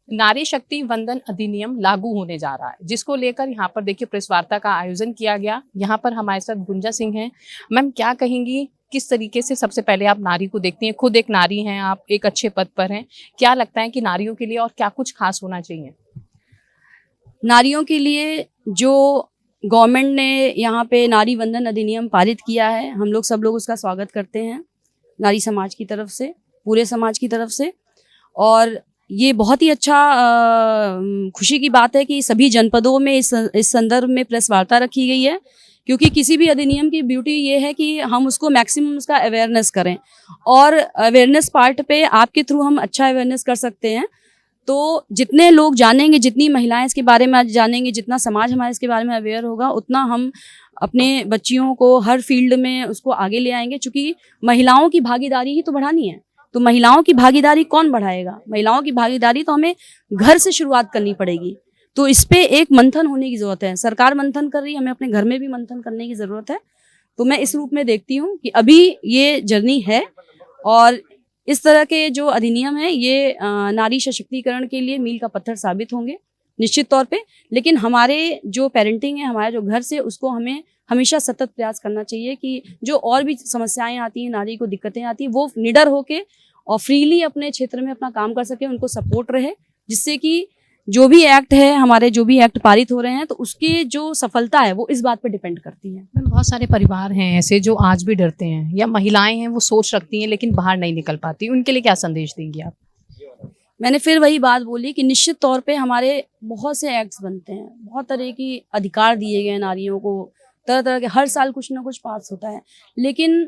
नारी शक्ति वंदन अधिनियम लागू होने जा रहा है, जिसको लेकर यहाँ पर देखिए प्रेस वार्ता का आयोजन किया गया। यहाँ पर हमारे साथ गुंजा सिंह हैं। मैम, क्या कहेंगी, किस तरीके से सबसे पहले आप नारी को देखती हैं? खुद एक नारी हैं, आप एक अच्छे पद पर हैं। क्या लगता है कि नारियों के लिए और क्या कुछ खास होना चाहिए? नारियों के लिए जो गवर्नमेंट ने यहाँ पे नारी वंदन अधिनियम पारित किया है, हम लोग सब लोग उसका स्वागत करते हैं नारी समाज की तरफ से, पूरे समाज की तरफ से। और ये बहुत ही अच्छा खुशी की बात है कि सभी जनपदों में इस संदर्भ में प्रेस वार्ता रखी गई है, क्योंकि किसी भी अधिनियम की ब्यूटी ये है कि हम उसको मैक्सिमम उसका अवेयरनेस करें, और अवेयरनेस पार्ट पे आपके थ्रू हम अच्छा अवेयरनेस कर सकते हैं। तो जितने लोग जानेंगे, जितनी महिलाएं इसके बारे में आज जानेंगी, जितना समाज हमारे इसके बारे में अवेयर होगा, उतना हम अपने बच्चियों को हर फील्ड में उसको आगे ले आएंगे। क्योंकि महिलाओं की भागीदारी ही तो बढ़ानी है। तो महिलाओं की भागीदारी कौन बढ़ाएगा? महिलाओं की भागीदारी तो हमें घर से शुरुआत करनी पड़ेगी। तो इस पे एक मंथन होने की जरूरत है। सरकार मंथन कर रही है, हमें अपने घर में भी मंथन करने की जरूरत है। तो मैं इस रूप में देखती हूँ कि अभी ये जर्नी है, और इस तरह के जो अधिनियम है ये नारी सशक्तिकरण के लिए मील का पत्थर साबित होंगे निश्चित तौर पे। लेकिन हमारे जो पेरेंटिंग है, हमारे जो घर से, उसको हमें हमेशा सतत प्रयास करना चाहिए कि जो और भी समस्याएं आती हैं, नारी को दिक्कतें आती हैं, वो निडर होके और फ्रीली अपने क्षेत्र में अपना काम कर सके, उनको सपोर्ट रहे। जिससे कि जो भी एक्ट है, हमारे जो भी एक्ट पारित हो रहे हैं, तो उसकी जो सफलता है वो इस बात पर डिपेंड करती है। मैम, बहुत सारे परिवार हैं ऐसे जो आज भी डरते हैं, या महिलाएं हैं वो सोच रखती हैं लेकिन बाहर नहीं निकल पाती, उनके लिए क्या संदेश देंगी आप? मैंने फिर वही बात बोली कि निश्चित तौर पे हमारे बहुत से एक्ट्स बनते हैं, बहुत तरह की अधिकार दिए गए हैं नारियों को, तरह तरह के हर साल कुछ ना कुछ पास होता है। लेकिन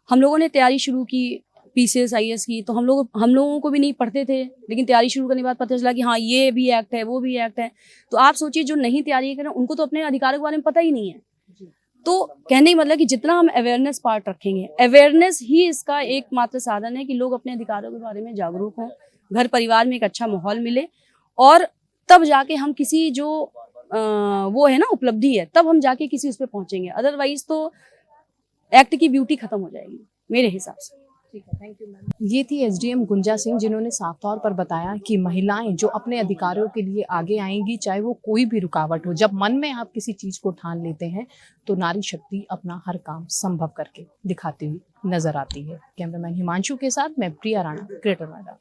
हम लोगों ने तैयारी शुरू की पीसीएस आईएएस की, तो हम लोगों को भी नहीं पढ़ते थे, लेकिन तैयारी शुरू करने के बाद पता चला कि हाँ, ये भी एक्ट है, वो भी एक्ट है। तो आप सोचिए, जो नहीं तैयारी करें उनको तो अपने अधिकारों के बारे में पता ही नहीं है। तो कहने का मतलब कि जितना हम अवेयरनेस पार्ट रखेंगे, अवेयरनेस ही इसका एकमात्र साधन है कि लोग अपने अधिकारों के बारे में जागरूक हों, घर परिवार में एक अच्छा माहौल मिले, और तब जाके हम किसी जो वो है ना उपलब्धि है, तब हम जाके किसी उस पर पहुंचेंगे। अदरवाइज तो एक्ट की ब्यूटी खत्म हो जाएगी मेरे हिसाब से। ठीक है, थैंक यू मैम। ये थी एसडीएम गुंजा सिंह, जिन्होंने साफ तौर पर बताया कि महिलाएं जो अपने अधिकारों के लिए आगे आएंगी, चाहे वो कोई भी रुकावट हो, जब मन में आप किसी चीज को ठान लेते हैं तो नारी शक्ति अपना हर काम संभव करके दिखाती हुई नजर आती है। कैमरामैन हिमांशु के साथ मैं प्रिया राणा, ग्रेटर नोएडा।